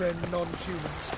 than non-humans.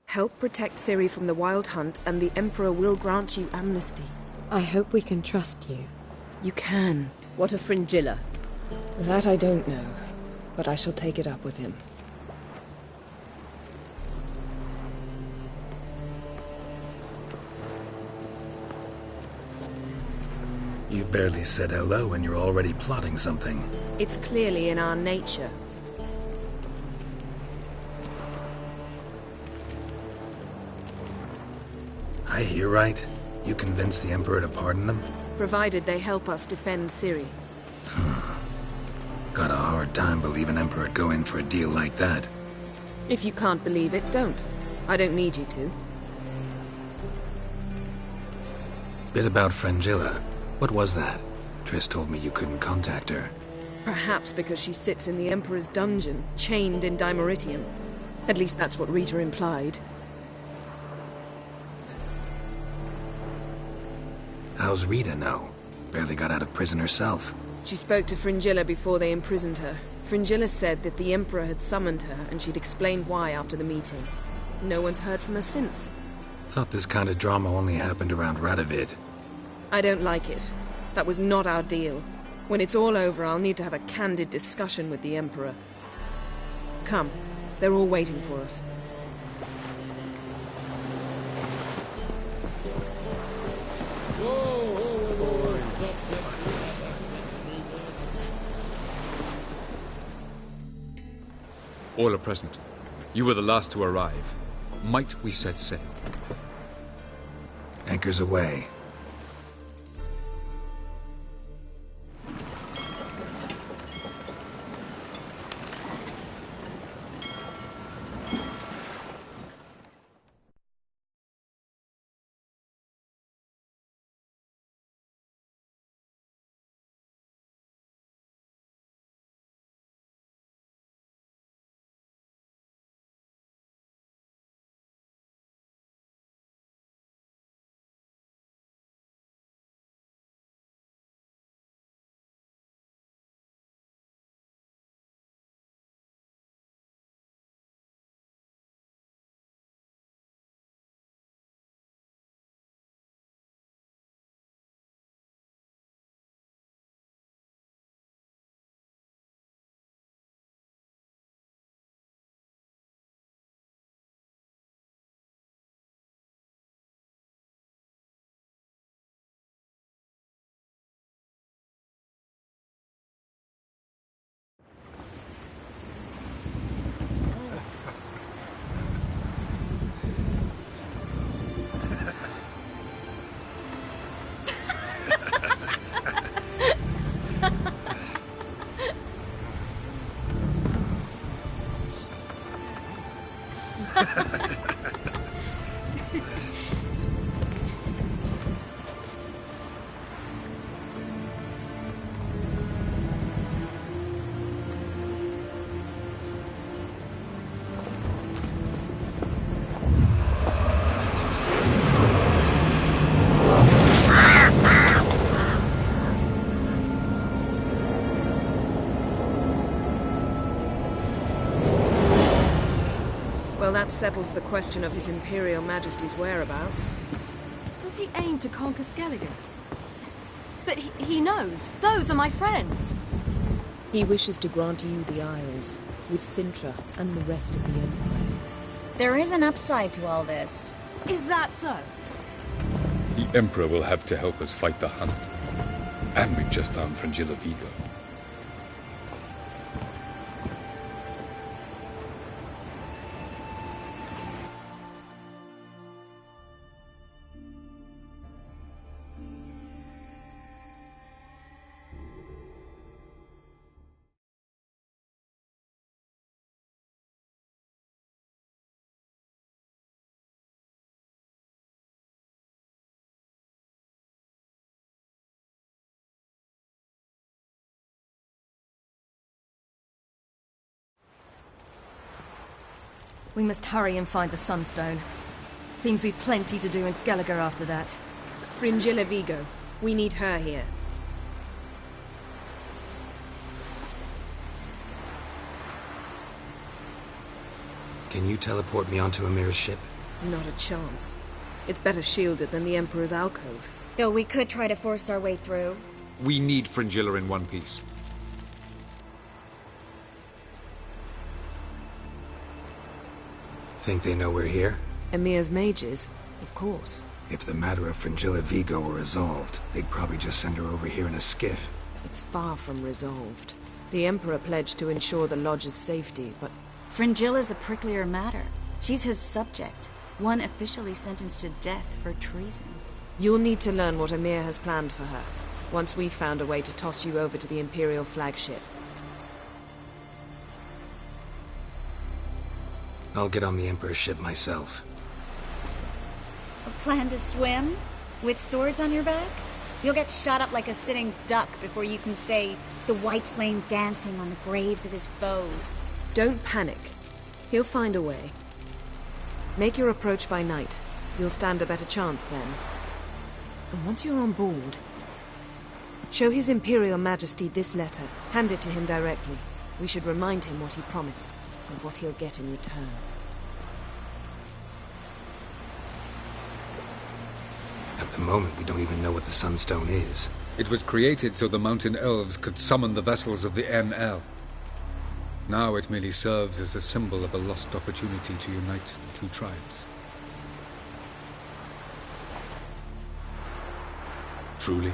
Help protect Ciri from the Wild Hunt, and the Emperor will grant you amnesty. I hope we can trust you. You can. What of Fringilla? That I don't know, but I shall take it up with him. You barely said hello and you're already plotting something. It's clearly in our nature. I hear right? You convinced the Emperor to pardon them? Provided they help us defend Ciri. Got a hard time believing Emperor'd go in for a deal like that. If you can't believe it, don't. I don't need you to. Bit about Fringilla. What was that? Triss told me you couldn't contact her. Perhaps because she sits in the Emperor's dungeon, chained in Dimeritium. At least that's what Rita implied. How's Rita know? Barely got out of prison herself. She spoke to Fringilla before they imprisoned her. Fringilla said that the Emperor had summoned her, and she'd explained why after the meeting. No one's heard from her since. Thought this kind of drama only happened around Radovid. I don't like it. That was not our deal. When it's all over, I'll need to have a candid discussion with the Emperor. Come. They're all waiting for us. All are present. You were the last to arrive. Might we set sail? Anchors away. Well, that settles the question of His Imperial Majesty's whereabouts. Does he aim to conquer Skellige? But he knows. Those are my friends. He wishes to grant you the Isles, with Sintra and the rest of the Empire. There is an upside to all this. Is that so? The Emperor will have to help us fight the Hunt. And we've just found Fringilla Vigo. We must hurry and find the Sunstone. Seems we've plenty to do in Skellige after that. Fringilla Vigo. We need her here. Can you teleport me onto Amir's ship? Not a chance. It's better shielded than the Emperor's alcove. Though we could try to force our way through. We need Fringilla in one piece. Think they know we're here? Emir's mages? Of course. If the matter of Fringilla Vigo were resolved, they'd probably just send her over here in a skiff. It's far from resolved. The Emperor pledged to ensure the Lodge's safety, but... Fringilla's a pricklier matter. She's his subject. One officially sentenced to death for treason. You'll need to learn what Emir has planned for her, once we've found a way to toss you over to the Imperial flagship. I'll get on the Emperor's ship myself. A plan to swim? With swords on your back? You'll get shot up like a sitting duck before you can say, the white flame dancing on the graves of his foes. Don't panic. He'll find a way. Make your approach by night. You'll stand a better chance then. And once you're on board, show His Imperial Majesty this letter. Hand it to him directly. We should remind him what he promised, and what he'll get in return. At the moment, we don't even know what the Sunstone is. It was created so the mountain elves could summon the vessels of the NL. Now it merely serves as a symbol of a lost opportunity to unite the two tribes. Truly?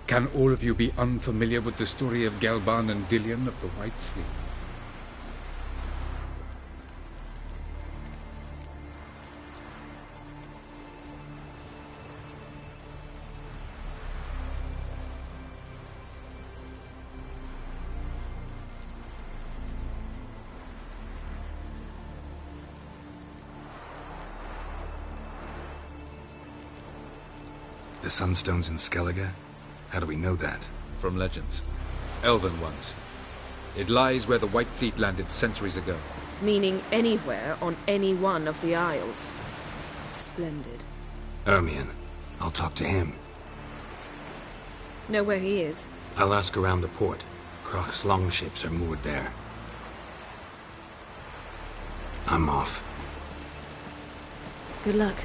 Can all of you be unfamiliar with the story of Galban and Dillion of the White Fleet? The Sunstone's in Skellige? How do we know that? From legends. Elven ones. It lies where the White Fleet landed centuries ago. Meaning anywhere on any one of the Isles. Splendid. Ermion. I'll talk to him. Know where he is? I'll ask around the port. Croc's longships are moored there. I'm off. Good luck.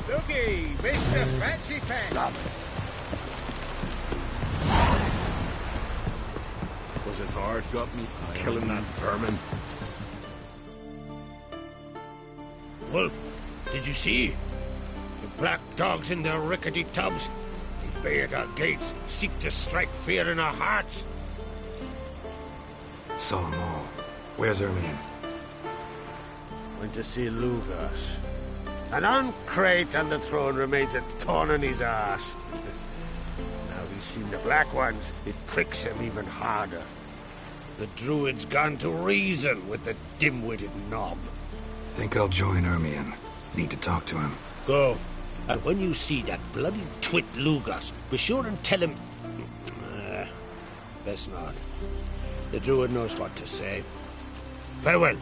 Looky, Mr. Fancy Pants. Was it hard got me killing that vermin? Wolf, did you see? The black dogs in their rickety tubs. They bay at our gates, seek to strike fear in our hearts. Saw them all. Where's Ermion? Went to see Lugas. An uncrate on the throne remains a thorn in his arse. Now he's seen the Black Ones, it pricks him even harder. The Druid's gone to reason with the dim-witted knob. Think I'll join Ermion. Need to talk to him. Go. And when you see that bloody twit Lugas, be sure and tell him... best not. The Druid knows what to say. Farewell.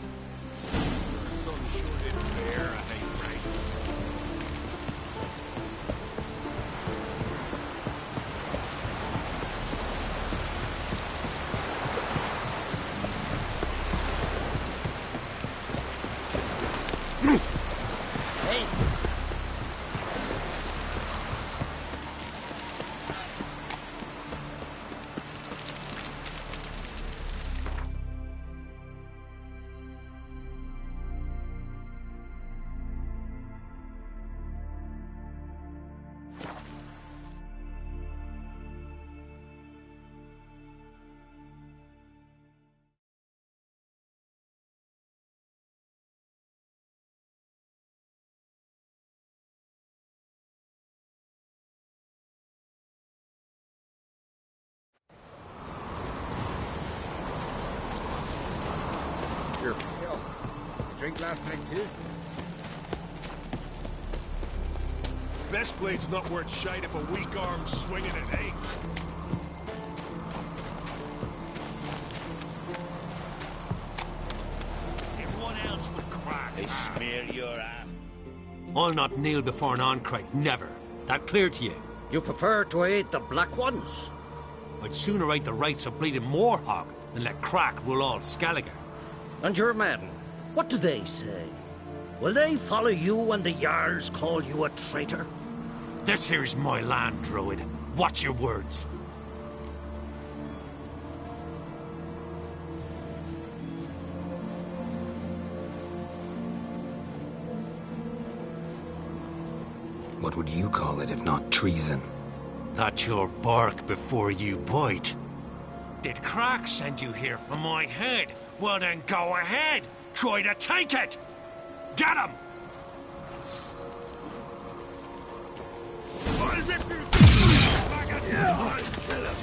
Here, Hill. You drink last night too? best blade's not worth shite if a weak arm's swinging it, eh? Everyone else would crack. They smear your ass. I'll not kneel before an Oncrite, never. That clear to you? You prefer to aid the Black Ones? I'd sooner aid the rights of bleeding Moorhog than let Crack rule all Skellige. And your men, what do they say? Will they follow you when the Jarls call you a traitor? This here's my land, Druid. Watch your words. What would you call it if not treason? That's your bark before you bite. Did Crack send you here for my head? Well then go ahead. Try to take it. Get him! I'll rip you back at you! I'll kill him!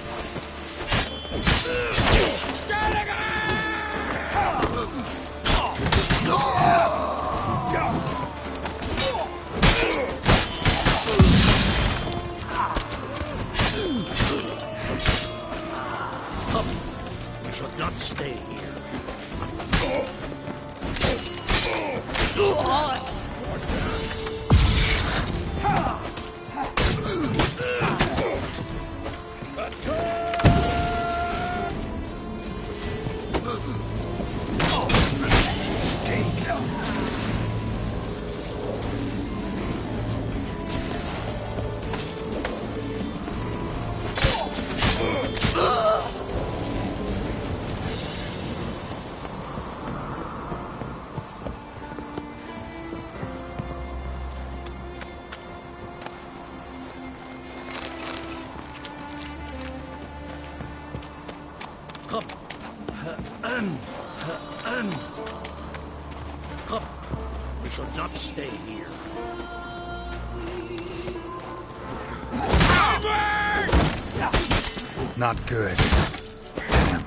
We should not stay here. Come. We should not stay here. Not good. Damn.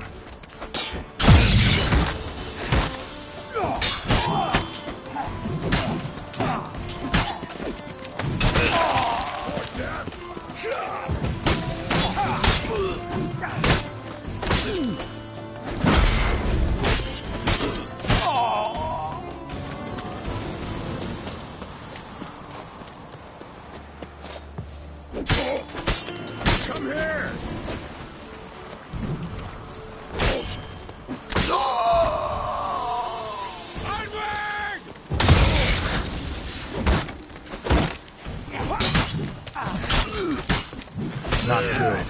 Come here! Onward! Not good.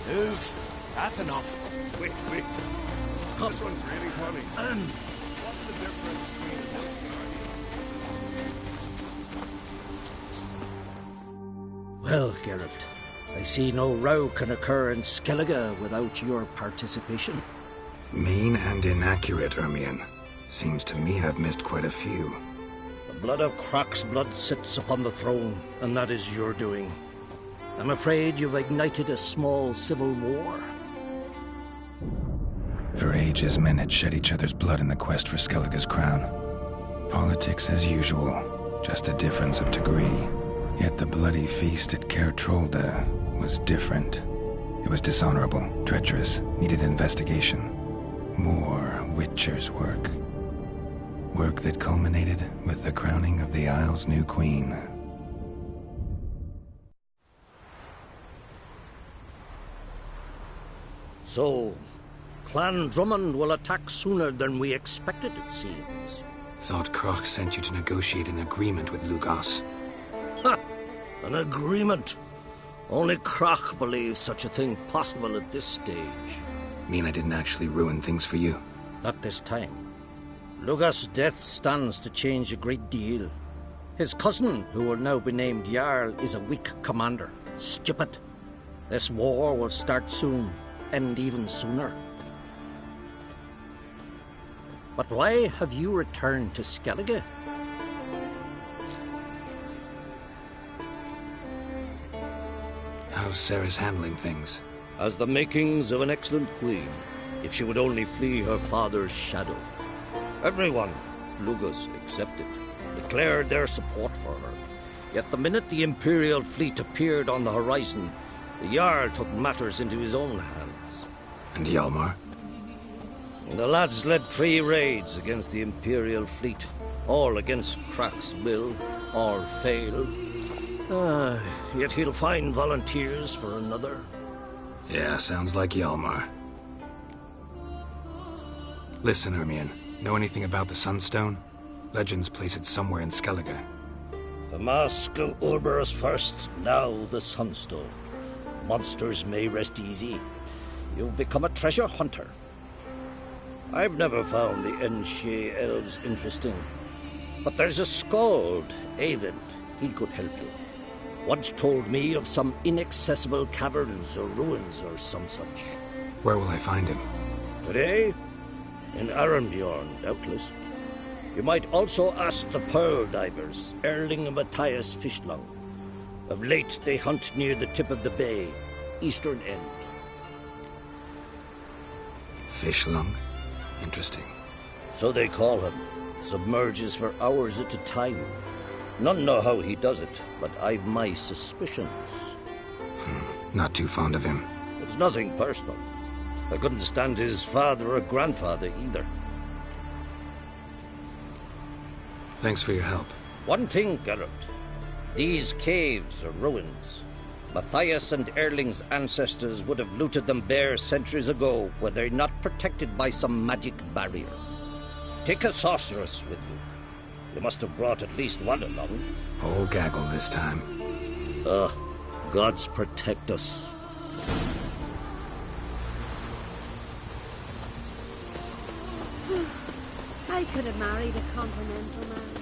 Move. That's enough. Quick, quick. This one's really funny. What's the difference between a healthy army? Well, Geralt, I see no row can occur in Skellige without your participation. Mean and inaccurate, Ermion. Seems to me I've missed quite a few. The blood of Croc's blood sits upon the throne, and that is your doing. I'm afraid you've ignited a small civil war. For ages, men had shed each other's blood in the quest for Skellige's crown. Politics as usual, just a difference of degree. Yet the bloody feast at Caer Trolda was different. It was dishonorable, treacherous, needed investigation. More Witcher's work. Work that culminated with the crowning of the Isle's new queen. So, Clan Drummond will attack sooner than we expected, it seems. Thought Croc sent you to negotiate an agreement with Lugos. Ha! An agreement? Only Croc believes such a thing possible at this stage. Mean I didn't actually ruin things for you? Not this time. Lugos' death stands to change a great deal. His cousin, who will now be named Jarl, is a weak commander. Stupid. This war will start soon, end even sooner. But why have you returned to Skellige? How's Sarah's handling things? Has the makings of an excellent queen, if she would only flee her father's shadow. Everyone, Lugos excepted, declared their support for her. Yet the minute the Imperial fleet appeared on the horizon, the Jarl took matters into his own hands. And Hjalmar? The lads led 3 raids against the Imperial fleet, all against Croc's will, all failed. Yet he'll find volunteers for another. Yeah, sounds like Hjalmar. Listen, Ermion, know anything about the Sunstone? Legends place it somewhere in Skellige. The Mask of Urberus first, now the Sunstone. Monsters may rest easy. You've become a treasure hunter. I've never found the Enshe elves interesting. But there's a skald, Eyvind. He could help you. Once told me of some inaccessible caverns or ruins or some such. Where will I find him? Today? In Arenbjorn, doubtless. You might also ask the Pearl Divers, Erling and Matthias Fishlung. Of late, they hunt near the tip of the bay, eastern end. Fishlung? Interesting. So they call him. Submerges for hours at a time. None know how he does it, but I've my suspicions. Not too fond of him. It's nothing personal. I couldn't stand his father or grandfather either. Thanks for your help. One thing, Geralt. These caves are ruins. Matthias and Erling's ancestors would have looted them bare centuries ago were they not protected by some magic barrier. Take a sorceress with you. You must have brought at least one along. Whole gaggle this time. Gods protect us. I could have married a continental man.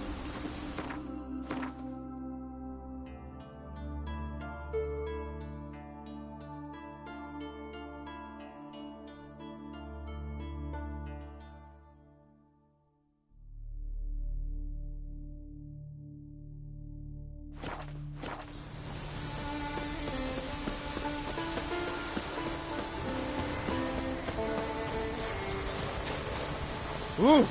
Ooh.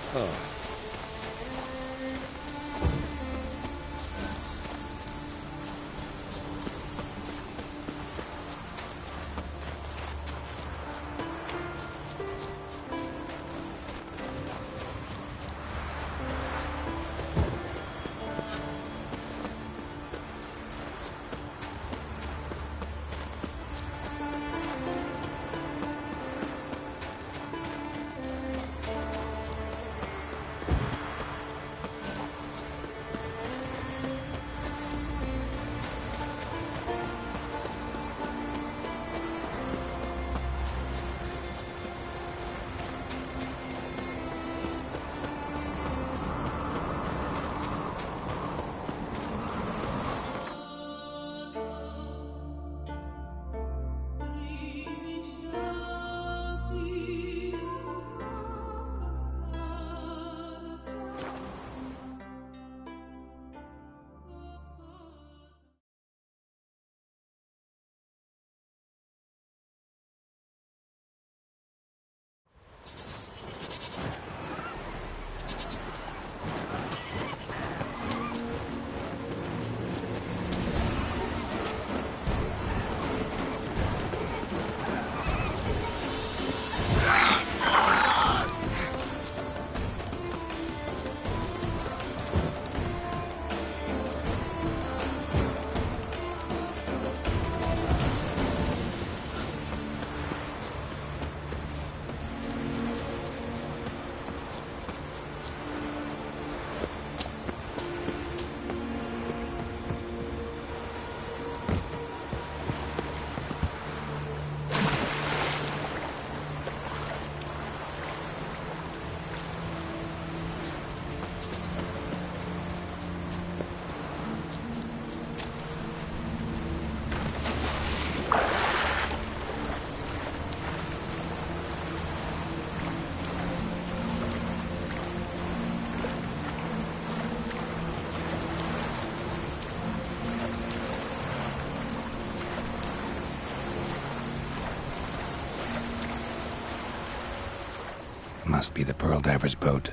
Must be the Pearl Diver's boat.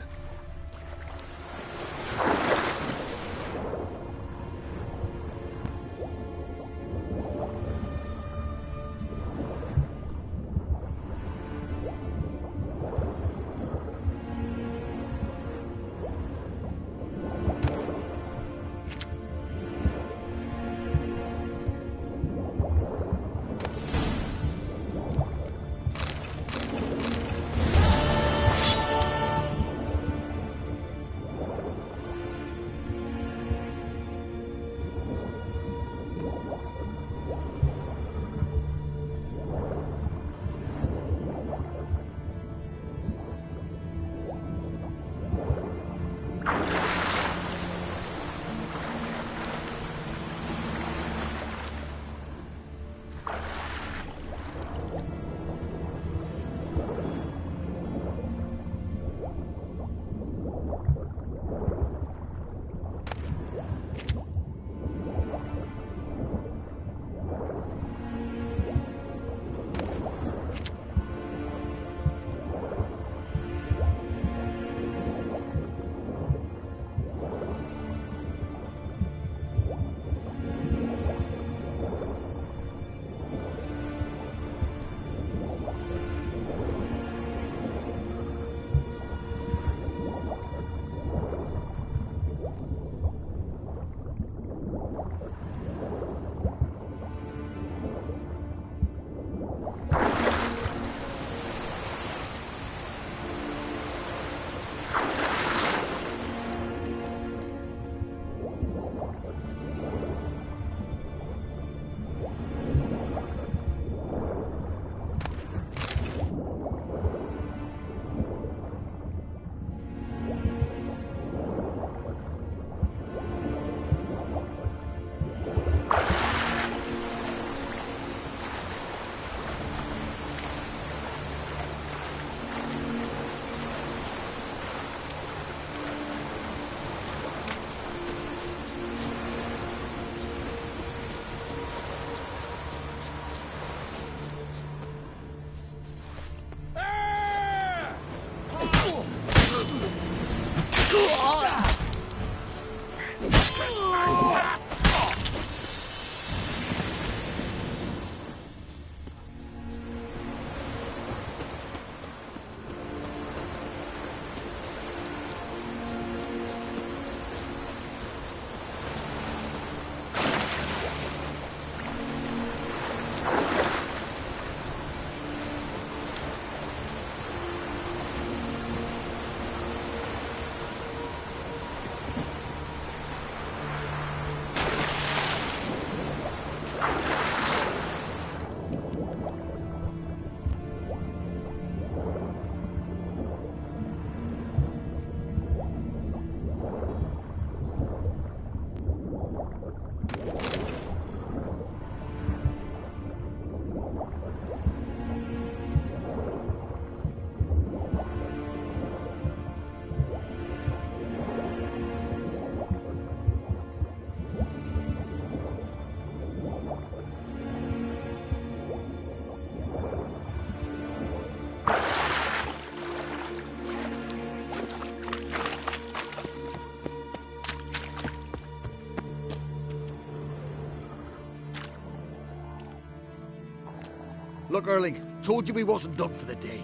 Look, Erling, told you we wasn't done for the day.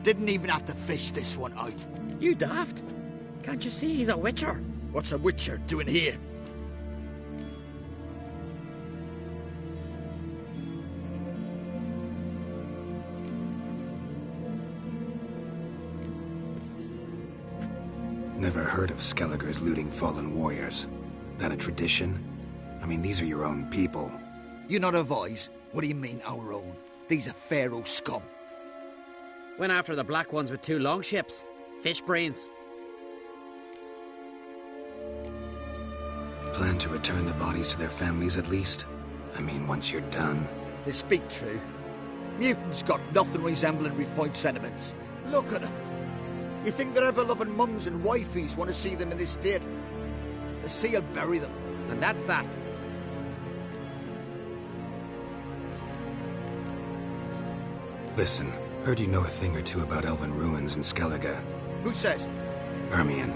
Didn't even have to fish this one out. You daft? Can't you see he's a witcher? What's a witcher doing here? Never heard of Skelligers looting fallen warriors. That a tradition? I mean, these are your own people. You not advise? What do you mean, our own? These are Pharaoh scum. Went after the black ones with 2 longships. Fish brains. Plan to return the bodies to their families at least? I mean, once you're done. They speak true. Mutants got nothing resembling refined sentiments. Look at them. You think their ever-loving mums and wifeys want to see them in this state? The sea will bury them. And that's that. Listen, Heard you know a thing or two about elven ruins in Skellige. Who says? Hermione.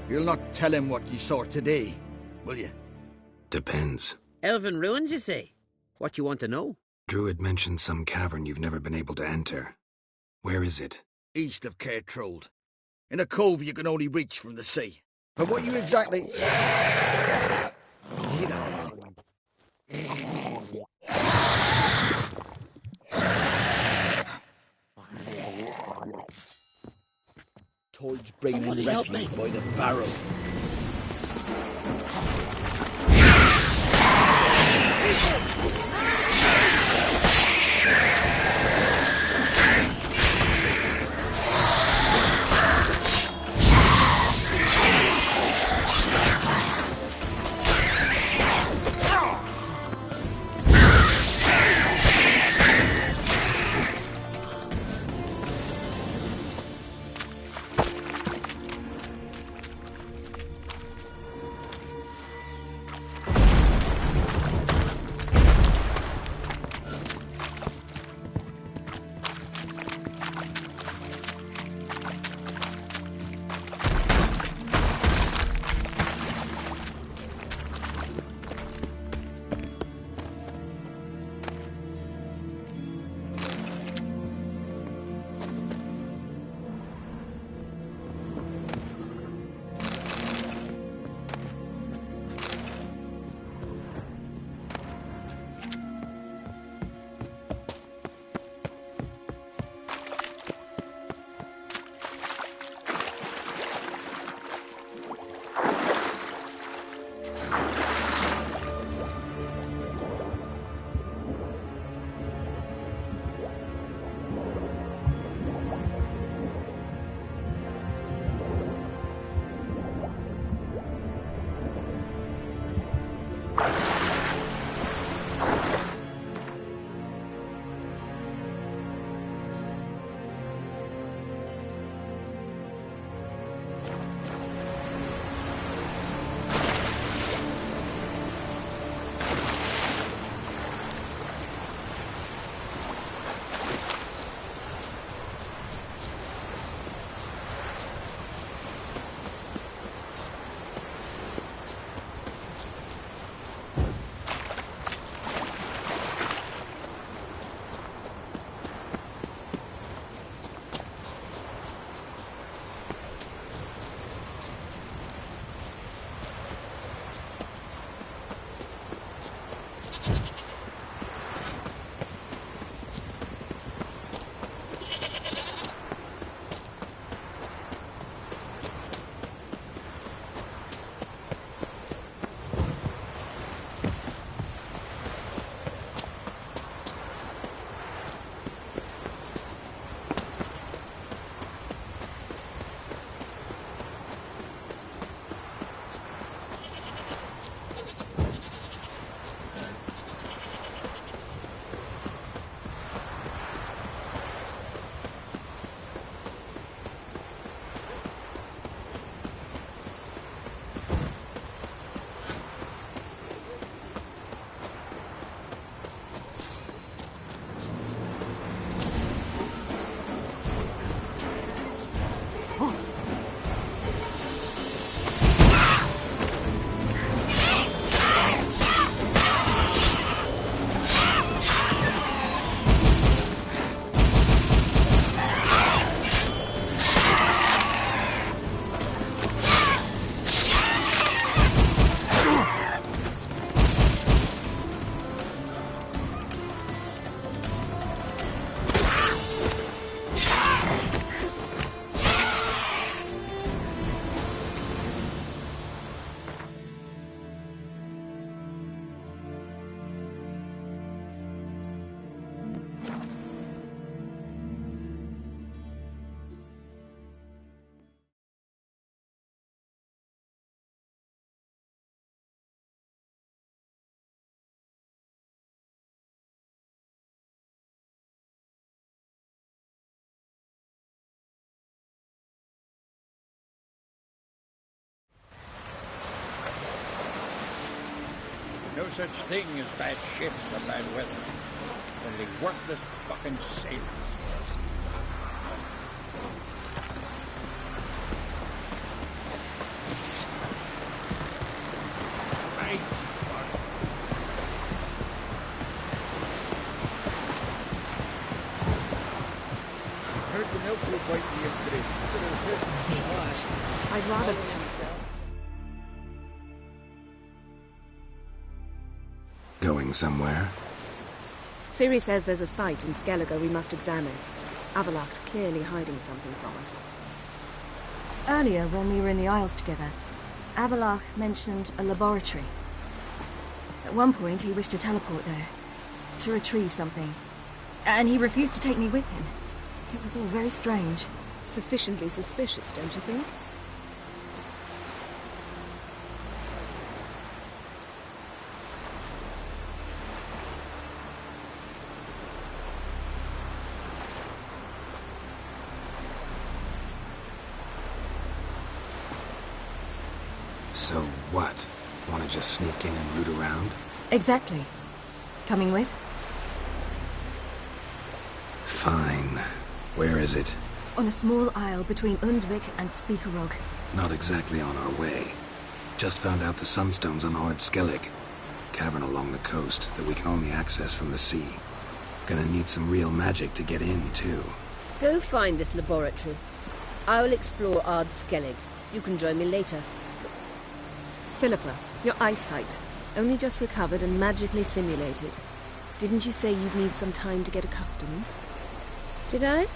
You'll not tell him what you saw today, will you? Depends. Elven ruins, you say? What you want to know? Druid mentioned some cavern you've never been able to enter. Where is it? East of Cairtrold. In a cove you can only reach from the sea. But what you exactly... You hear that? Toad's bringing in refuge by the barrow. No such thing as bad ships or bad weather. Only worthless fucking sailors. Right. Heard the mills were biting yesterday. I'd rather... Going somewhere? Ciri says there's a site in Skellige we must examine. Avalok's clearly hiding something from us. Earlier, when we were in the Isles together, Avalok mentioned a laboratory. At one point, he wished to teleport there, to retrieve something. And he refused to take me with him. It was all very strange. Sufficiently suspicious, don't you think? So what? Want to just sneak in and root around? Exactly. Coming with? Fine. Where is it? On a small isle between Undvik and Speakerog. Not exactly on our way. Just found out the sunstones unearthed Skellige. Cavern along the coast that we can only access from the sea. Gonna need some real magic to get in, too. Go find this laboratory. I'll explore Ard Skellig. You can join me later. Philippa, your eyesight. Only just recovered and magically simulated. Didn't you say you'd need some time to get accustomed? Did I?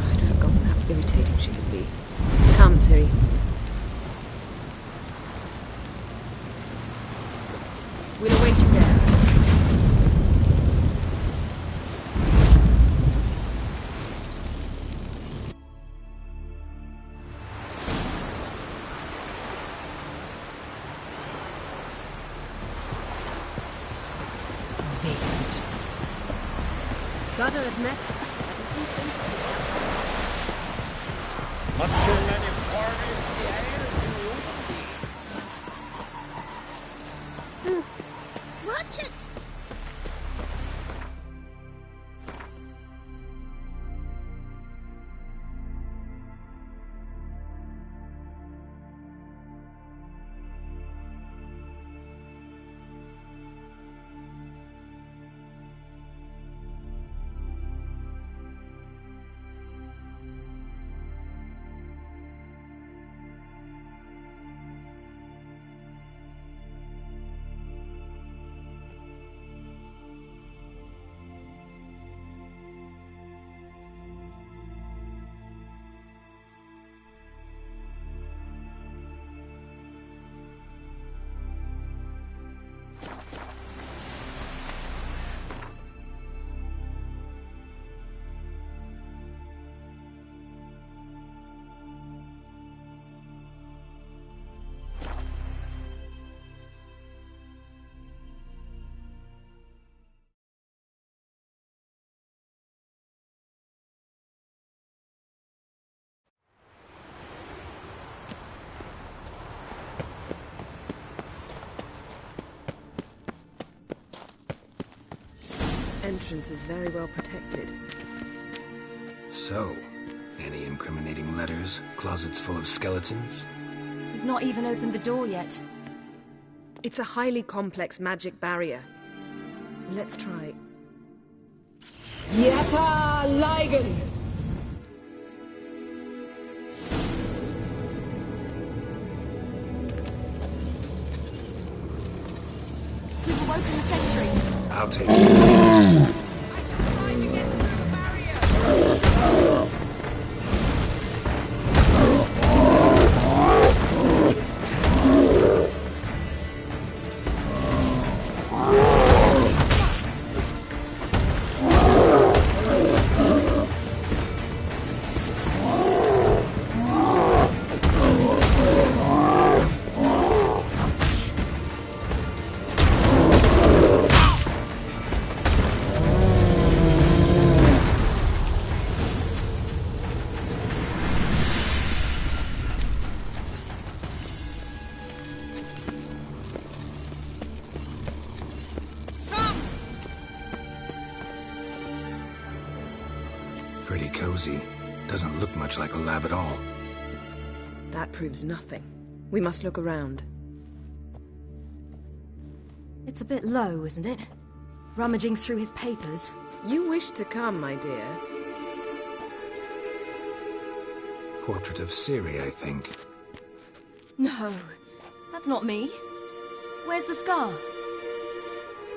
I'd forgotten how irritating she could be. Come, Ciri. We'll await you there. Gotta admit, I didn't think of it. Must kill any parties in the airs in the open days. Watch it! Entrance is very well protected. So, any incriminating letters? Closets full of skeletons? We've not even opened the door yet. It's a highly complex magic barrier. Let's try. Yata Ligen! We've awoken the sentry. I'll take it. Pretty cozy. Doesn't look much like a lab at all. That proves nothing. We must look around. It's a bit low, isn't it? Rummaging through his papers. You wish to come, my dear. Portrait of Ciri, I think. No, that's not me. Where's the scar?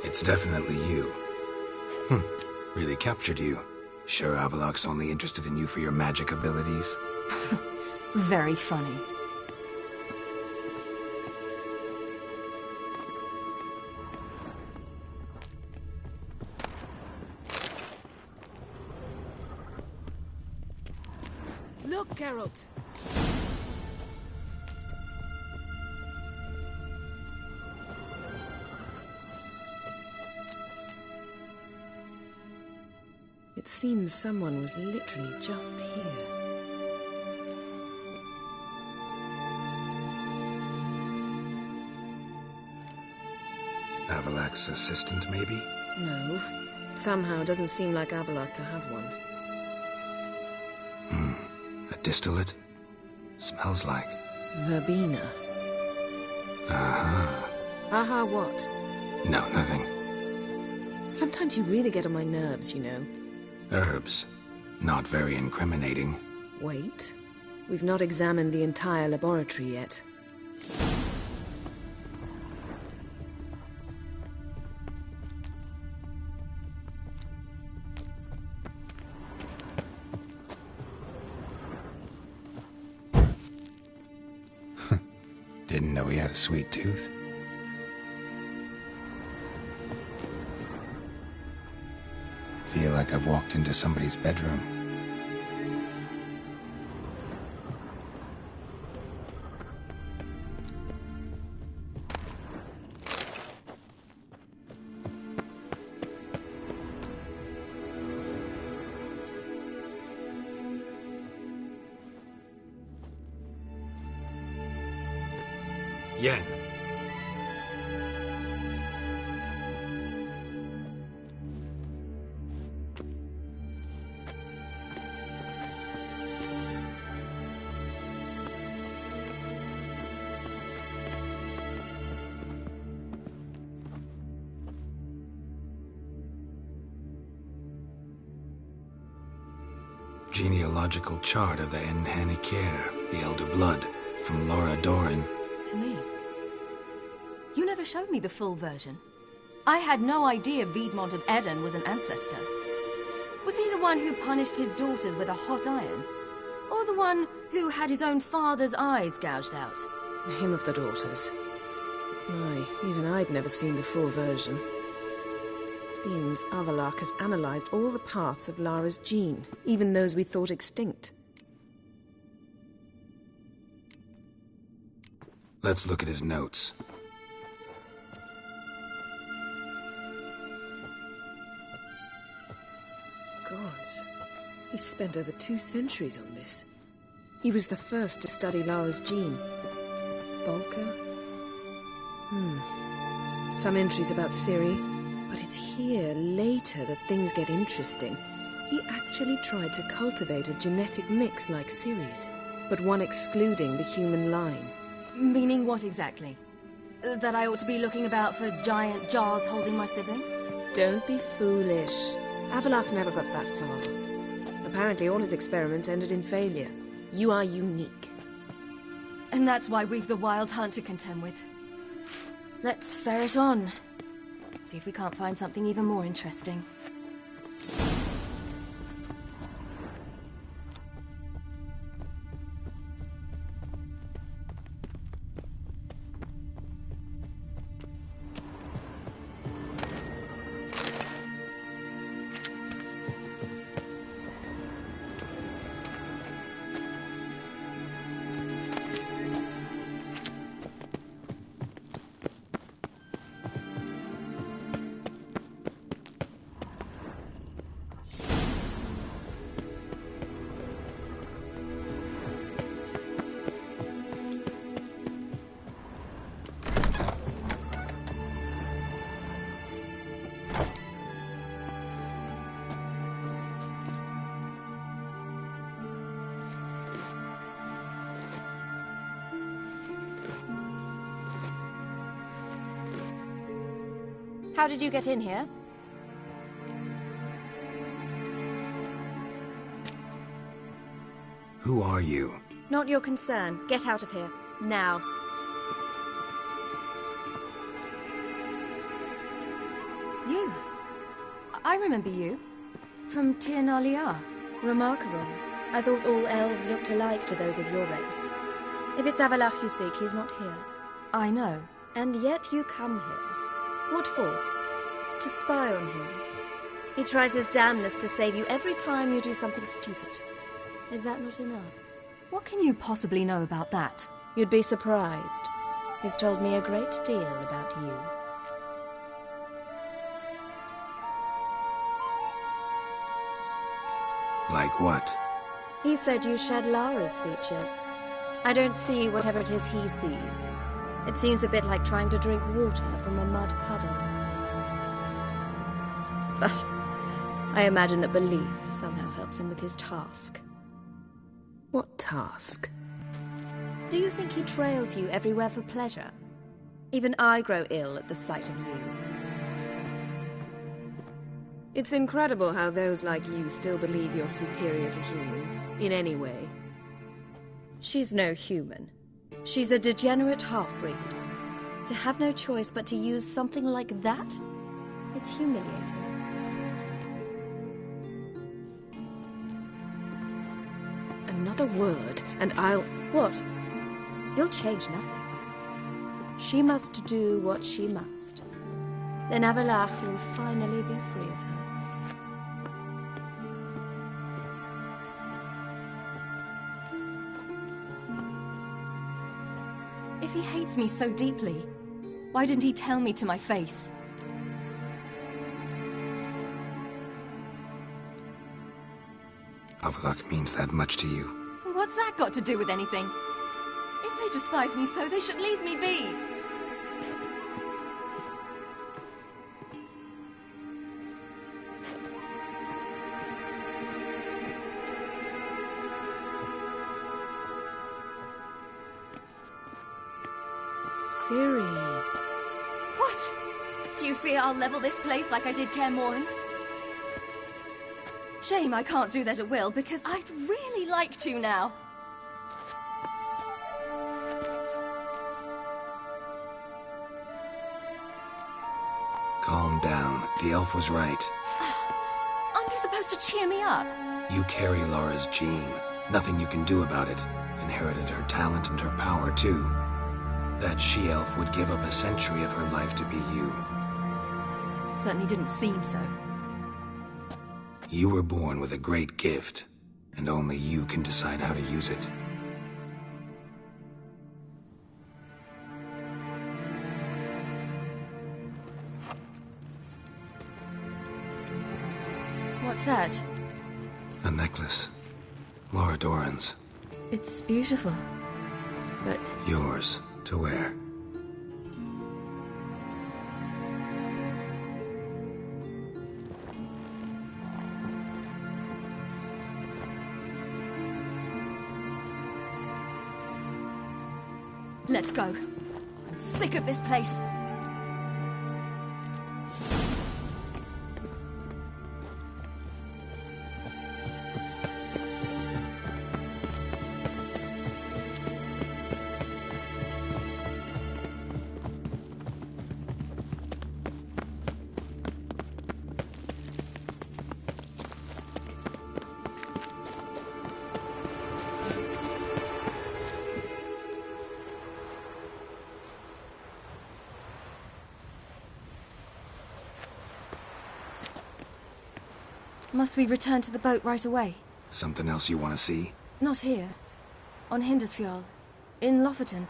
It's definitely you. Really captured you. Sure Avaloch's only interested in you for your magic abilities? Very funny. Look, Geralt! It seems someone was literally just here. Avaloch's assistant, maybe? No. Somehow it doesn't seem like Avaloch to have one. A distillate? Smells like... Verbena. Aha. Aha what? No, nothing. Sometimes you really get on my nerves, you know. Herbs. Not very incriminating. Wait. We've not examined the entire laboratory yet. Didn't know he had a sweet tooth. Feel like I've walked into somebody's bedroom. Yen. Genealogical chart of the Enhanikir, the Elder Blood, from Laura Doran. To me. You never showed me the full version. I had no idea Viedmont of Eden was an ancestor. Was he the one who punished his daughters with a hot iron? Or the one who had his own father's eyes gouged out? Him of the daughters. My, even I'd never seen the full version. Seems Avaloch has analyzed all the parts of Lara's gene, even those we thought extinct. Let's look at his notes. Gods, he spent over 2 centuries on this. He was the first to study Lara's gene. Volker? Some entries about Ciri, but it's here, later, that things get interesting. He actually tried to cultivate a genetic mix like Ciri's, but one excluding the human line. Meaning what exactly? That I ought to be looking about for giant jars holding my siblings? Don't be foolish. Avaloch never got that far. Apparently all his experiments ended in failure. You are unique. And that's why we've the Wild Hunt to contend with. Let's ferret on. See if we can't find something even more interesting. How did you get in here? Who are you? Not your concern. Get out of here. Now. You. I remember you. From Tir Nalia. Remarkable. I thought all elves looked alike to those of your race. If it's Avalach you seek, he's not here. I know. And yet you come here. What for? To spy on him. He tries his damnedest to save you every time you do something stupid. Is that not enough? What can you possibly know about that? You'd be surprised. He's told me a great deal about you. Like what? He said you shared Lara's features. I don't see whatever it is he sees. It seems a bit like trying to drink water from a mud puddle. But I imagine that belief somehow helps him with his task. What task? Do you think he trails you everywhere for pleasure? Even I grow ill at the sight of you. It's incredible how those like you still believe you're superior to humans, in any way. She's no human. She's a degenerate half-breed. To have no choice but to use something like that? It's humiliating. Another word, and I'll... What? You'll change nothing. She must do what she must. Then Avalach will finally be free of her. If he hates me so deeply, why didn't he tell me to my face? Avalach means that much to you. What's that got to do with anything? If they despise me so, they should leave me be. Siri. What? Do you fear I'll level this place like I did Kaer Morhen? Shame I can't do that at will, because I'd really like to now. Calm down. The elf was right. Aren't you supposed to cheer me up? You carry Lara's gene. Nothing you can do about it. Inherited her talent and her power, too. That she-elf would give up a century of her life to be you. Certainly didn't seem so. You were born with a great gift, and only you can decide how to use it. What's that? A necklace. Lara Doran's. It's beautiful, but... Yours to wear. Let's go. I'm sick of this place. Must we return to the boat right away? Something else you want to see? Not here. On Hindersfjall. In Lofoten.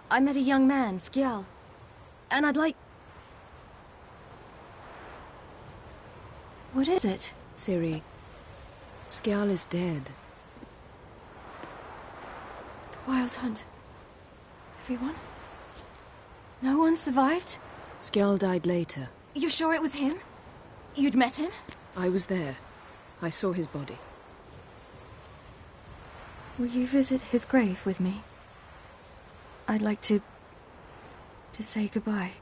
I met a young man, Skjal. And I'd like... What is it? Siri. Skjal is dead. The Wild Hunt. Everyone? No one survived? Skjal died later. You sure it was him? You'd met him? I was there. I saw his body. Will you visit his grave with me? I'd like to say goodbye.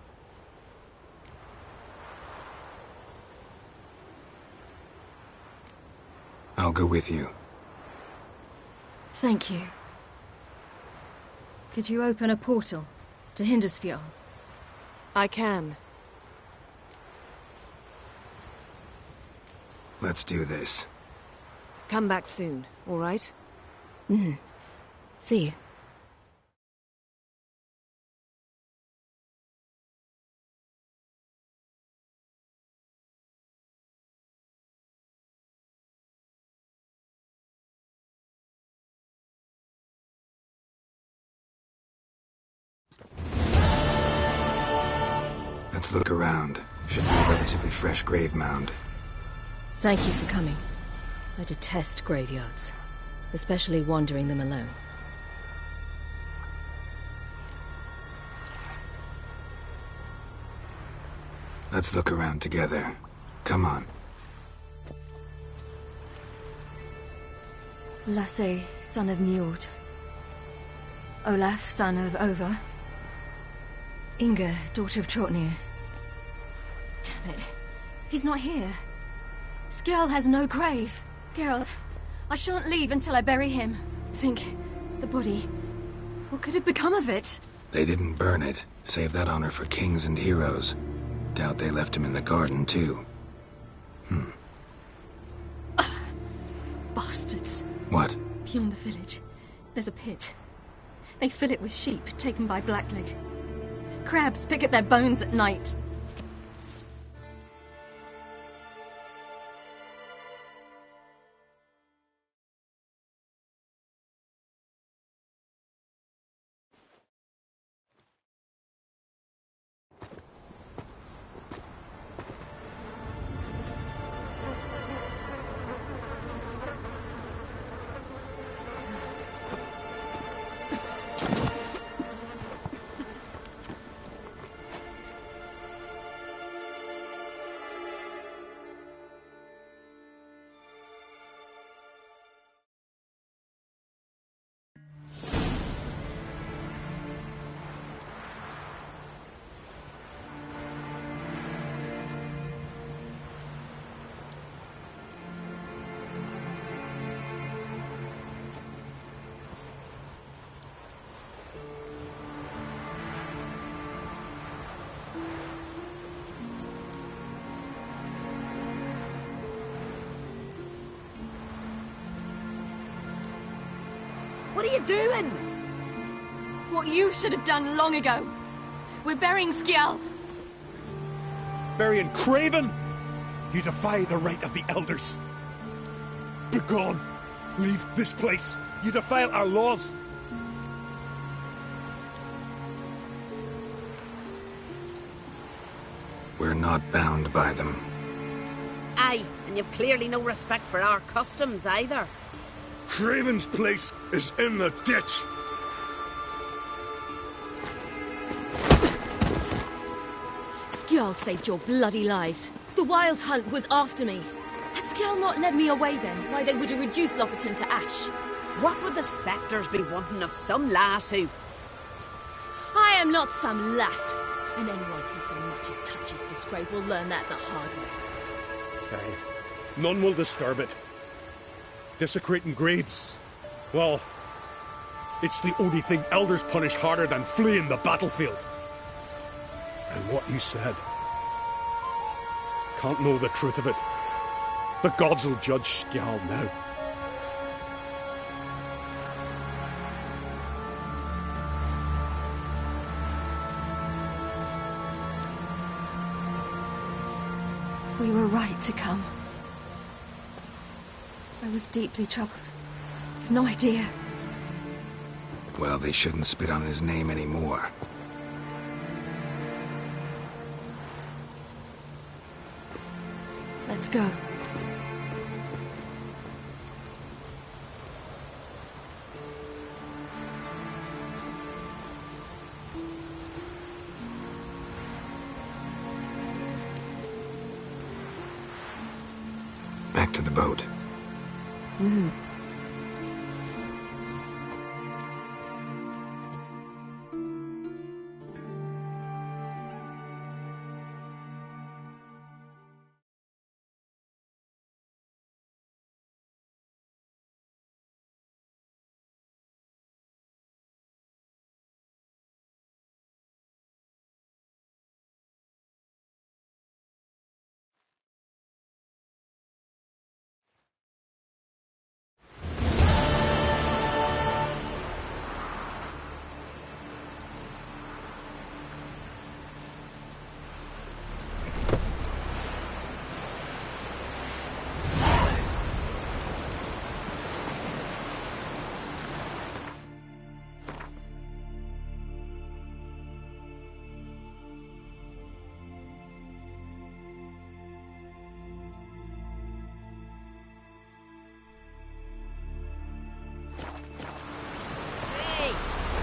I'll go with you. Thank you. Could you open a portal to Hindersfjord? I can. Let's do this. Come back soon, all right? See you. Let's look around. Should be a relatively fresh grave mound. Thank you for coming. I detest graveyards, especially wandering them alone. Let's look around together. Come on. Lasse, son of Njord. Olaf, son of Over. Inga, daughter of Trotnir. Damn it. He's not here. Skjall has no grave. Geralt, I shan't leave until I bury him. Think, the body. What could have become of it? They didn't burn it. Save that honor for kings and heroes. Doubt they left him in the garden, too. Bastards. What? Beyond the village, there's a pit. They fill it with sheep taken by Blackleg. Crabs pick at their bones at night. What are you doing? What you should have done long ago. We're burying Skjall. Burying Craven? You defy the right of the elders. Begone. Leave this place. You defile our laws. We're not bound by them. Aye, and you've clearly no respect for our customs either. Craven's place is in the ditch. Skjall saved your bloody lives. The Wild Hunt was after me. Had Skjall not led me away then, why they would have reduced Lofoten to ash. What would the spectres be wanting of some lass who... I am not some lass, and anyone who so much as touches this grave will learn that the hard way. Aye. None will disturb it. Desecrating graves. Well, it's the only thing elders punish harder than fleeing the battlefield. And what you said. Can't know the truth of it. The gods will judge Skjall now. We were right to come. I was deeply troubled. You've no idea. Well, they shouldn't spit on his name anymore. Let's go. Back to the boat.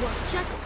Watch out!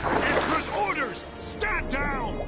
Emperor's orders! Stand down!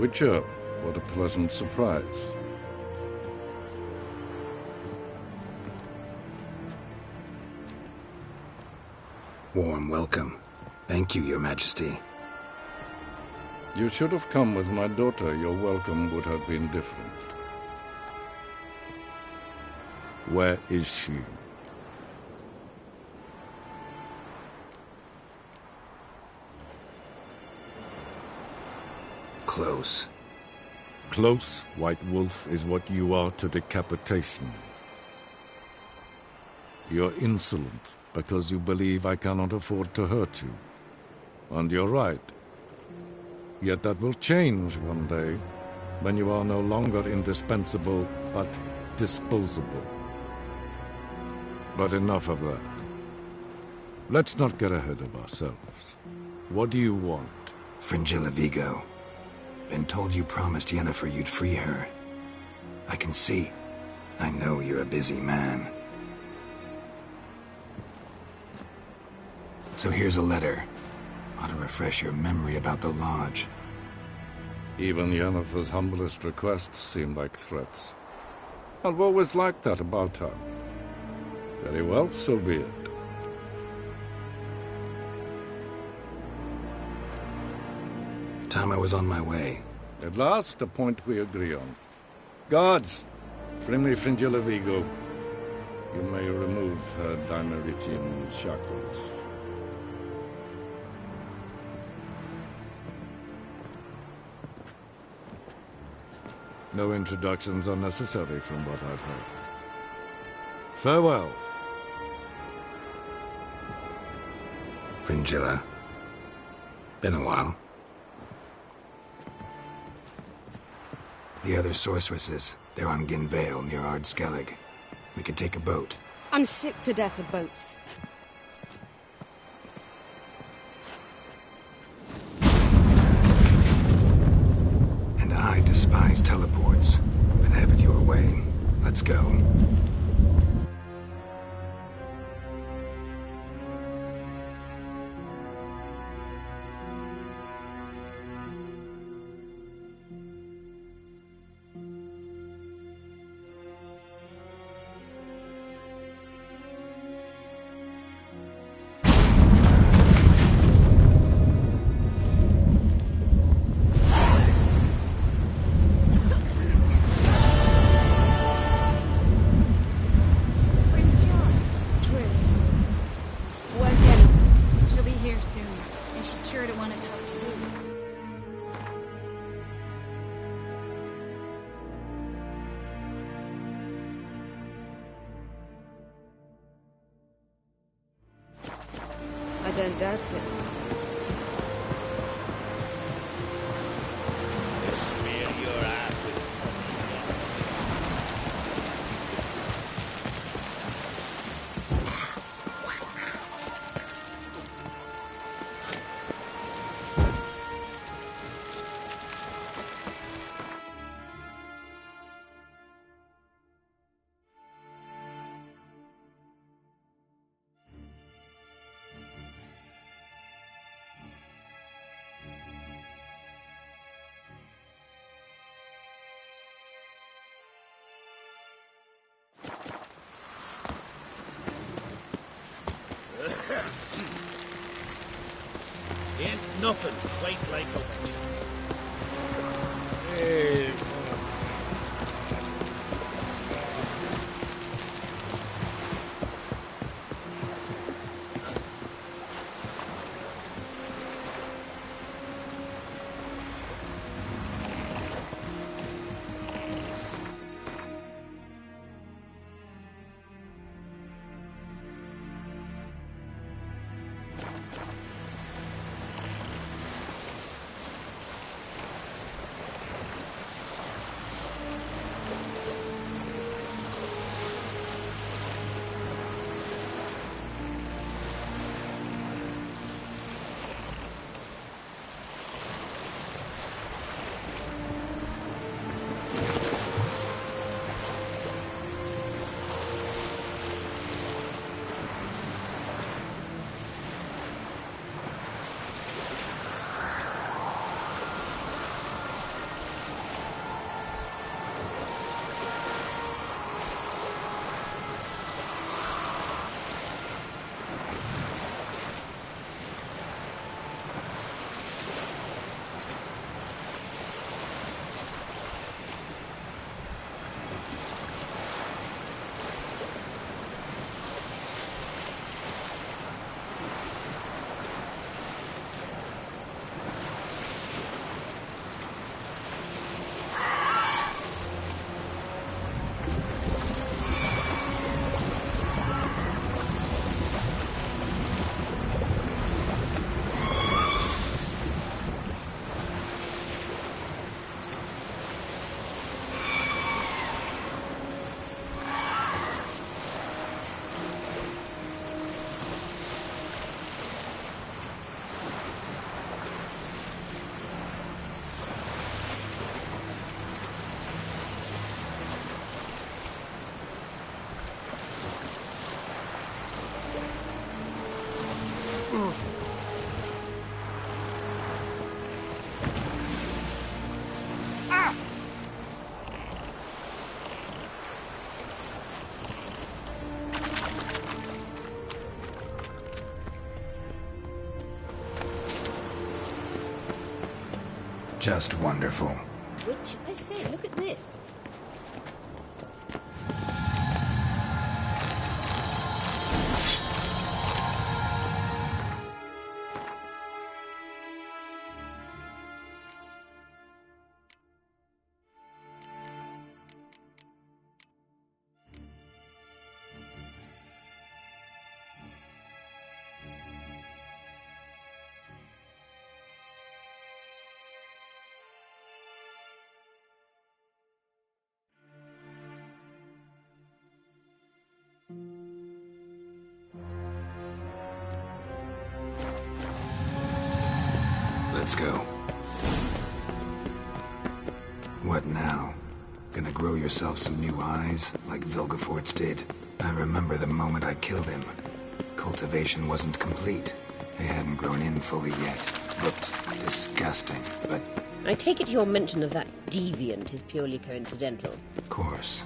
Witcher, what a pleasant surprise. Warm welcome. Thank you, Your Majesty. You should have come with my daughter. Your welcome would have been different. Where is she? Close. Close, White Wolf, is what you are to decapitation. You're insolent because you believe I cannot afford to hurt you. And you're right. Yet that will change one day, when you are no longer indispensable, but disposable. But enough of that. Let's not get ahead of ourselves. What do you want? Fringilla Vigo. Been told you promised Yennefer you'd free her. I can see. I know you're a busy man. So here's a letter. Ought to refresh your memory about the Lodge. Even Yennefer's humblest requests seem like threats. I've always liked that about her. Very well, so be it. Time I was on my way. At last, a point we agree on. Guards, bring me Fringilla Vigo. You may remove her Dimeritian shackles. No introductions are necessary from what I've heard. Farewell. Fringilla. Been a while. The other sorceresses, they're on Ginvale near Ard Skellig. We could take a boat. I'm sick to death of boats. And I despise teleports. But have it your way. Let's go. I don't doubt it. Smear your ass with Ain't nothing quite like a witch. Just wonderful. Which, I say, look at this. Let's go. What now? Gonna grow yourself some new eyes, like Vilgefortz did? I remember the moment I killed him. Cultivation wasn't complete. They hadn't grown in fully yet. Looked disgusting, but... I take it your mention of that deviant is purely coincidental. Of course.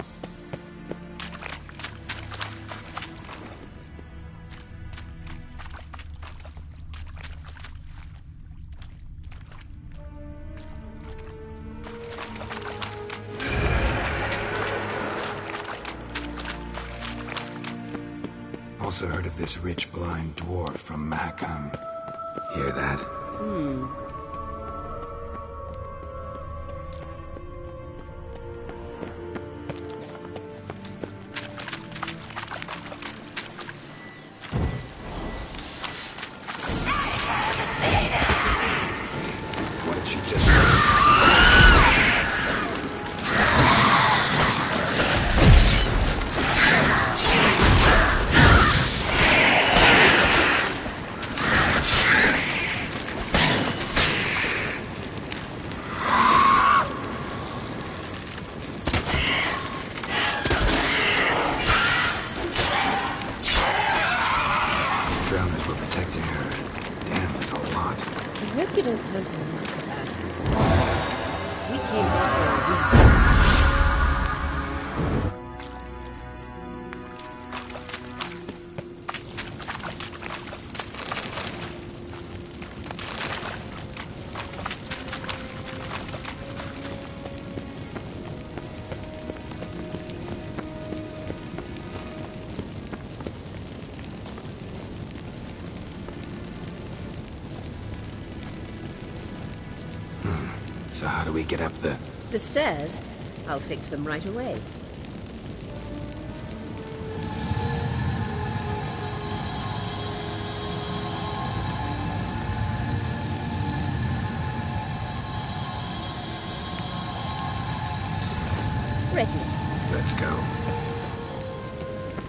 Also heard of this rich blind dwarf from Mahakam. Hear that? What did she just say? Drowners were protecting her. Damn, there's a lot. I hope you don't count on much of that. We came here for a reason. So how do we get up the... The stairs? I'll fix them right away. Ready. Let's go.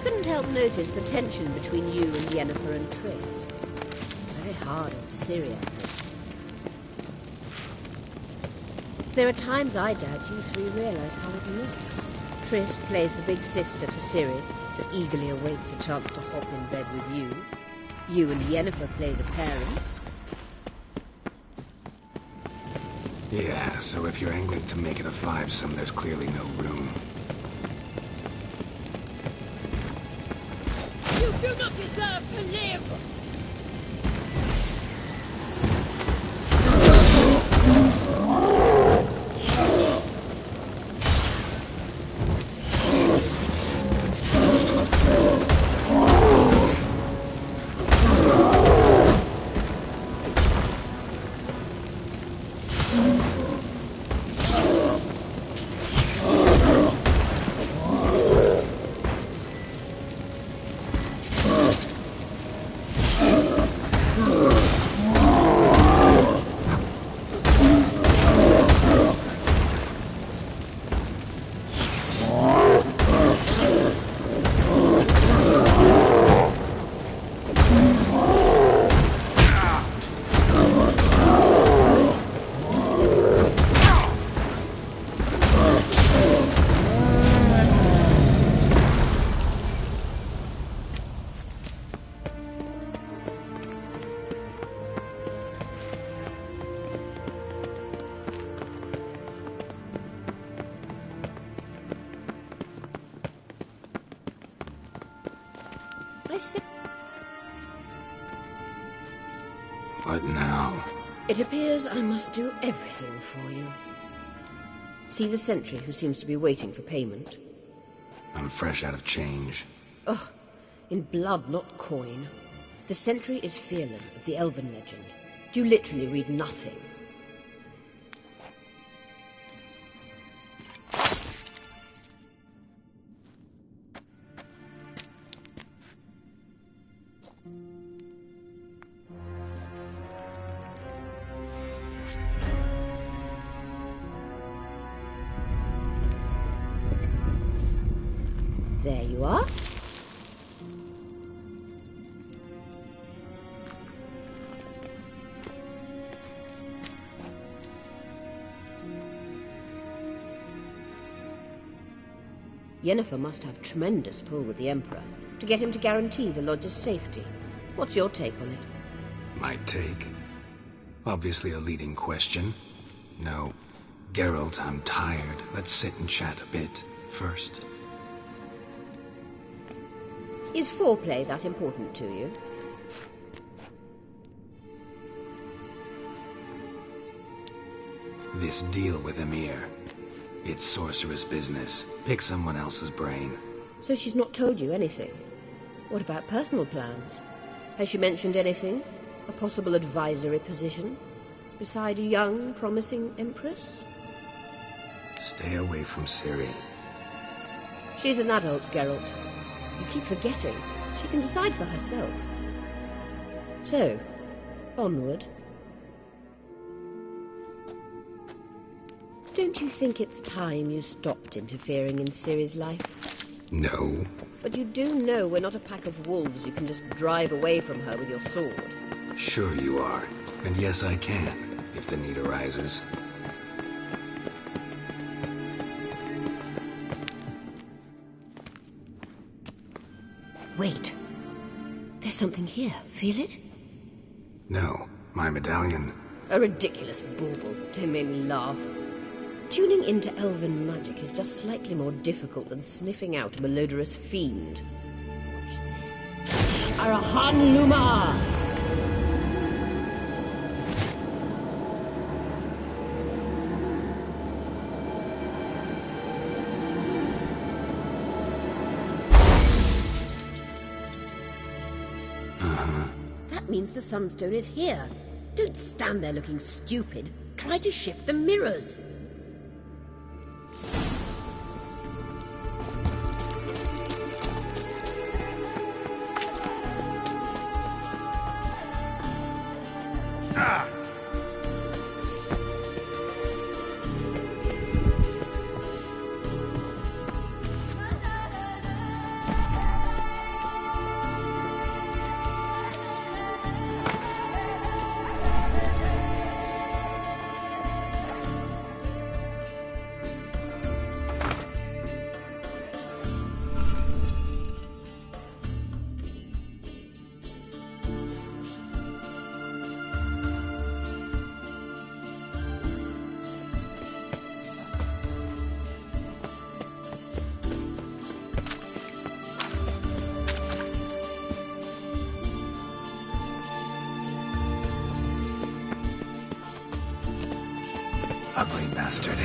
Couldn't help notice the tension between you and Yennefer and Triss. It's very hard on Ciri, I think. There are times I doubt you three realize how it looks. Triss plays the big sister to Ciri, but eagerly awaits a chance to hop in bed with you. You and Yennefer play the parents. Yeah, so if you're angling to make it a five-some, there's clearly no room. You do not deserve to live! What now? It appears I must do everything for you. See the sentry who seems to be waiting for payment? I'm fresh out of change. Ugh, in blood, not coin. The sentry is Fearlan of the Elven legend. You literally read nothing. There you are. Yennefer must have tremendous pull with the Emperor to get him to guarantee the Lodge's safety. What's your take on it? My take? Obviously a leading question. No. Geralt, I'm tired. Let's sit and chat a bit first. Is foreplay that important to you? This deal with Emir. It's sorceress business. Pick someone else's brain. So she's not told you anything? What about personal plans? Has she mentioned anything? A possible advisory position? Beside a young, promising Empress? Stay away from Ciri. She's an adult, Geralt. You keep forgetting. She can decide for herself. So, onward. Don't you think it's time you stopped interfering in Ciri's life? No. But you do know we're not a pack of wolves you can just drive away from her with your sword. Sure you are. And yes, I can, if the need arises. Wait. There's something here. Feel it? No. My medallion. A ridiculous bauble. Don't make me laugh. Tuning into elven magic is just slightly more difficult than sniffing out a malodorous fiend. Watch this. Arahan Luma! That means the Sunstone is here. Don't stand there looking stupid. Try to shift the mirrors. Ugly bastard.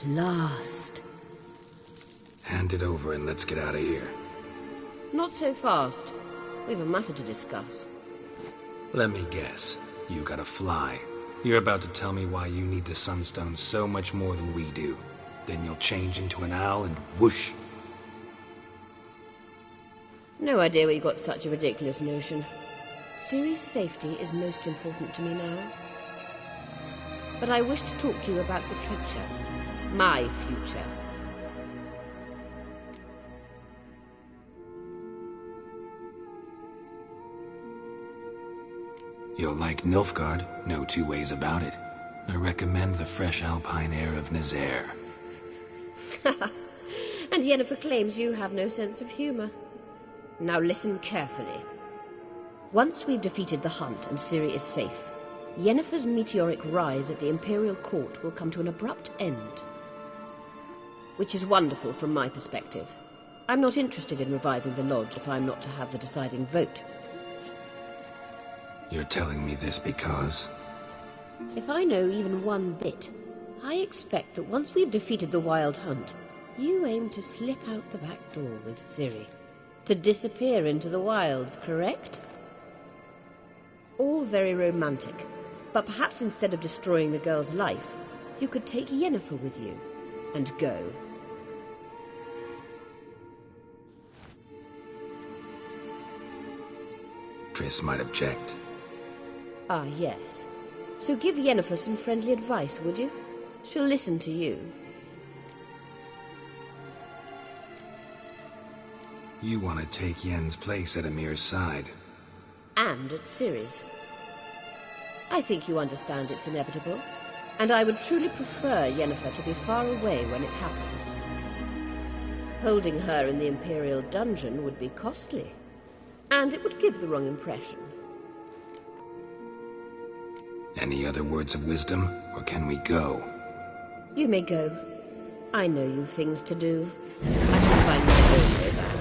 last. Hand it over and let's get out of here. Not so fast. We've a matter to discuss. Let me guess. You gotta fly. You're about to tell me why you need the Sunstone so much more than we do. Then you'll change into an owl and whoosh. No idea where you got such a ridiculous notion. Ciri's safety is most important to me now. But I wish to talk to you about the future. My future. You'll like Nilfgaard, no two ways about it. I recommend the fresh alpine air of Nazaire. And Yennefer claims you have no sense of humor. Now listen carefully. Once we've defeated the Hunt and Ciri is safe, Yennefer's meteoric rise at the Imperial Court will come to an abrupt end. Which is wonderful from my perspective. I'm not interested in reviving the Lodge if I'm not to have the deciding vote. You're telling me this because... If I know even one bit, I expect that once we've defeated the Wild Hunt, you aim to slip out the back door with Ciri. To disappear into the wilds, correct? All very romantic, but perhaps instead of destroying the girl's life, you could take Yennefer with you, and go. Triss might object. Ah, yes. So give Yennefer some friendly advice, would you? She'll listen to you. You want to take Yen's place at Amir's side. And at Ciri's. I think you understand it's inevitable, and I would truly prefer Yennefer to be far away when it happens. Holding her in the Imperial dungeon would be costly, and it would give the wrong impression. Any other words of wisdom, or can we go? You may go. I know you've things to do. I can find my own way back.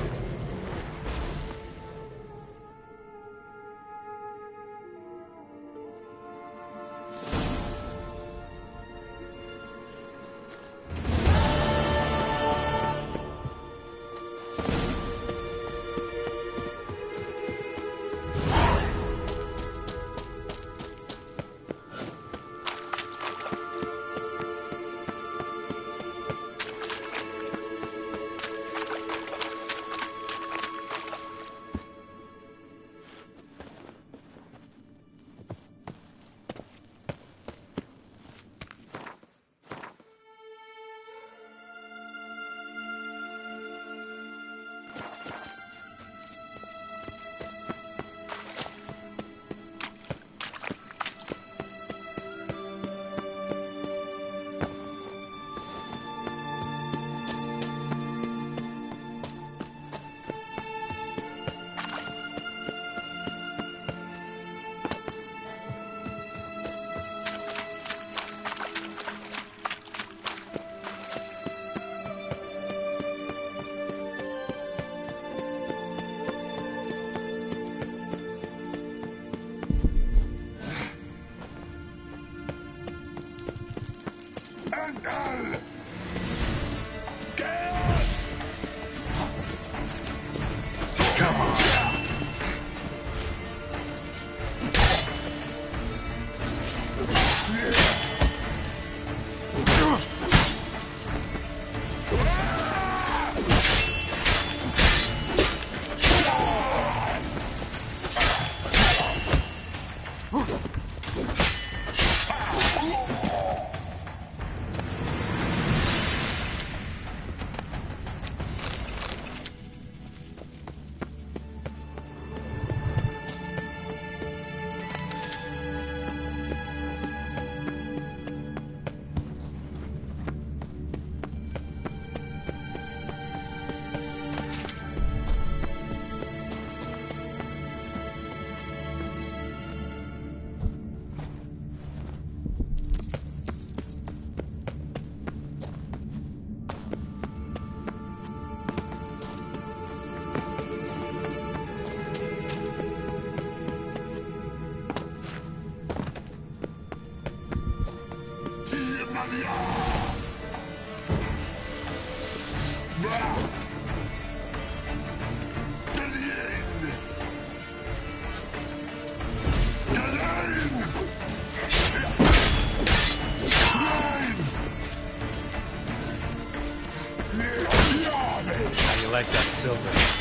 How you like that silver?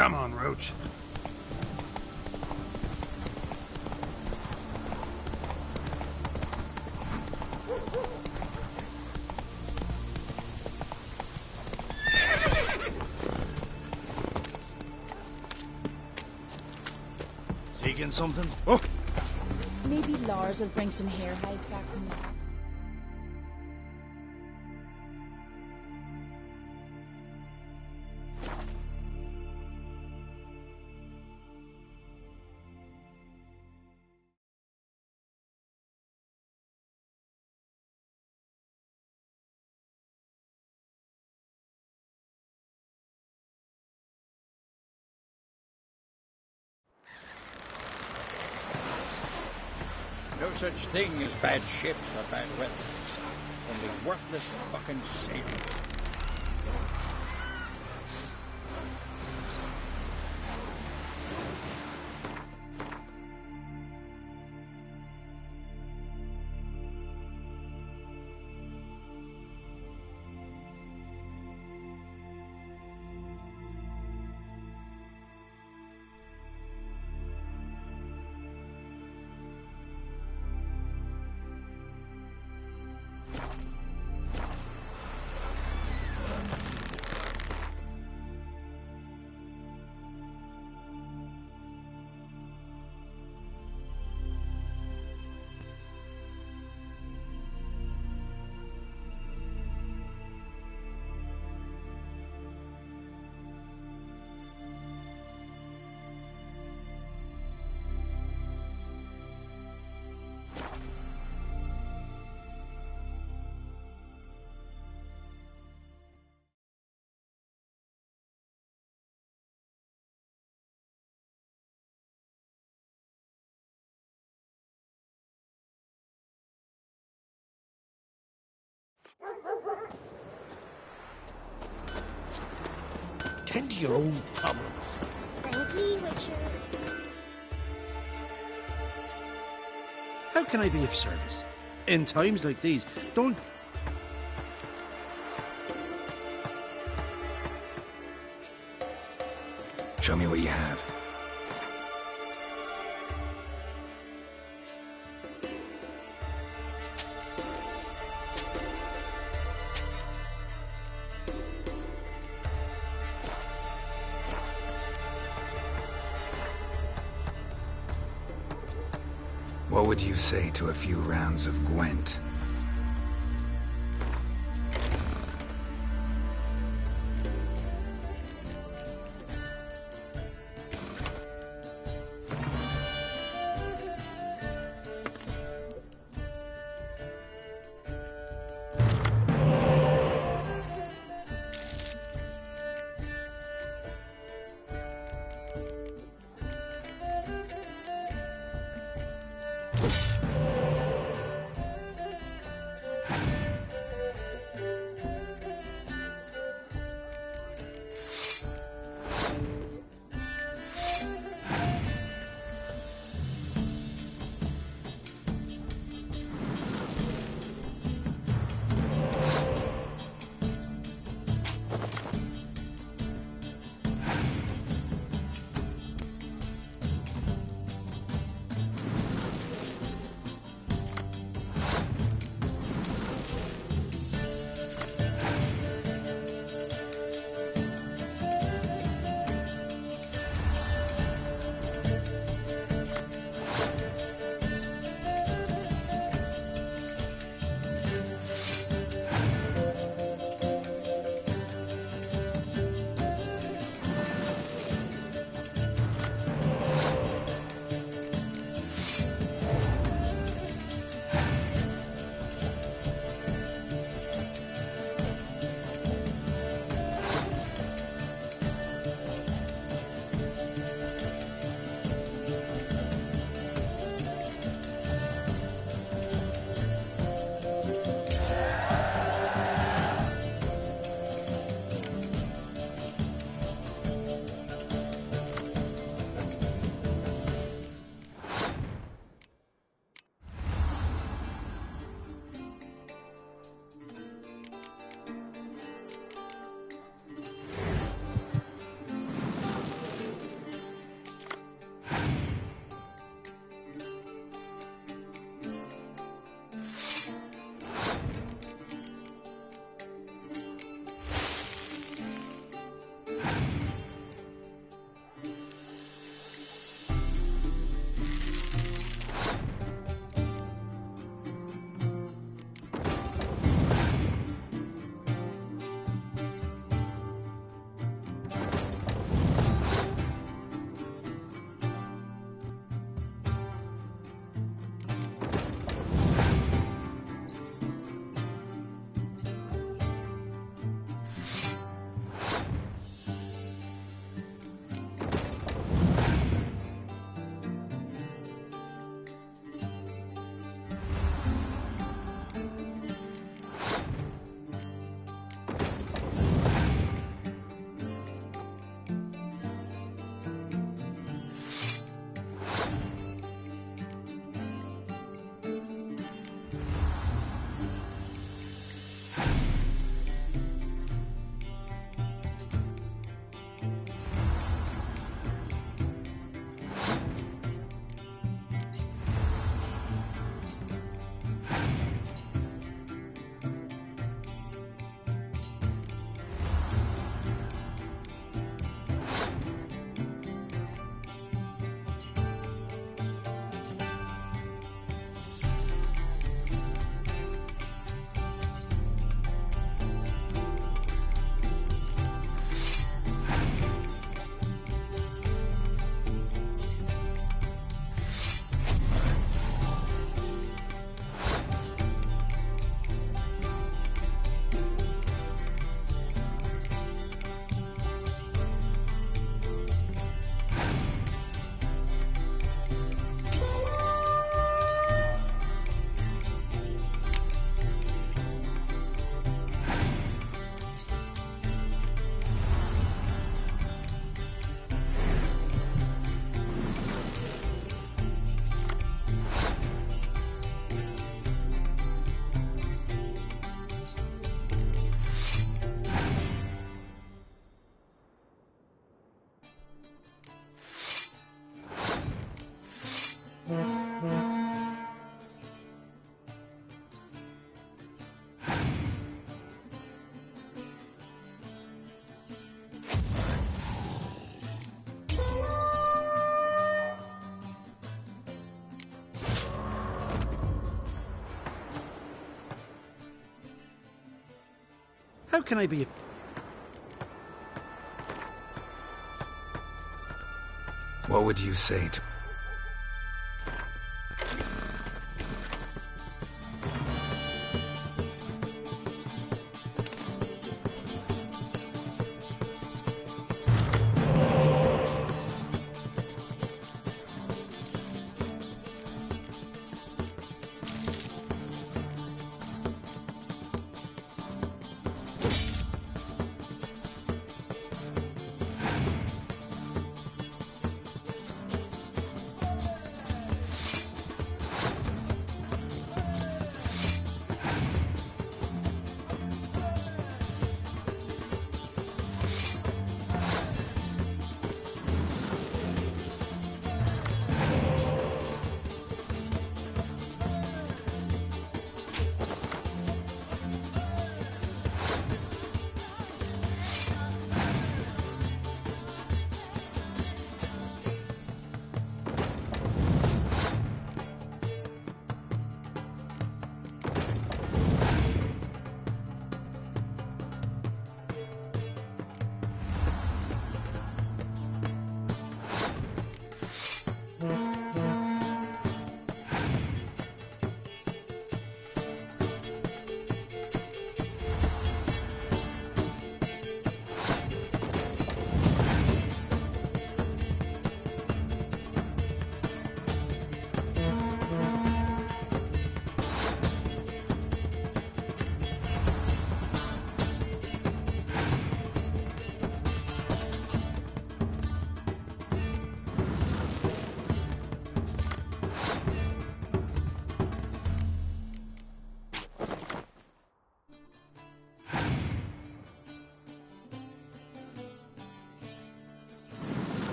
Come on, Roach. Seeking something? Oh! Maybe Lars will bring some hair hides back from the... No such thing as bad ships or bad weather. Only worthless fucking sailors. Tend to your own problems. Thank you, Richard. How can I be of service? In times like these, don't... Show me what you have. What would you say to a few rounds of Gwent? How can I be... What would you say to...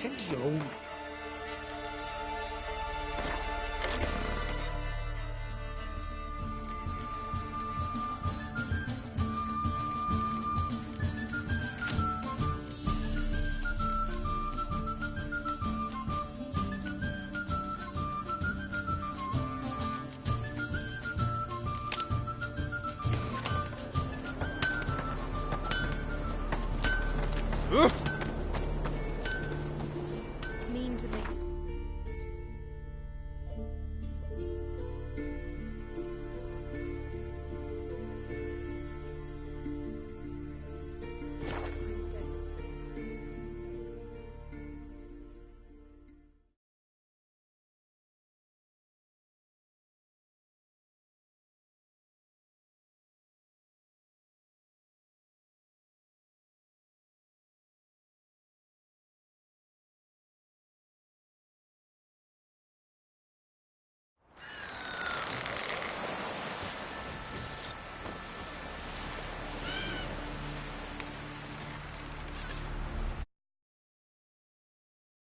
Tend to your own. Mean to make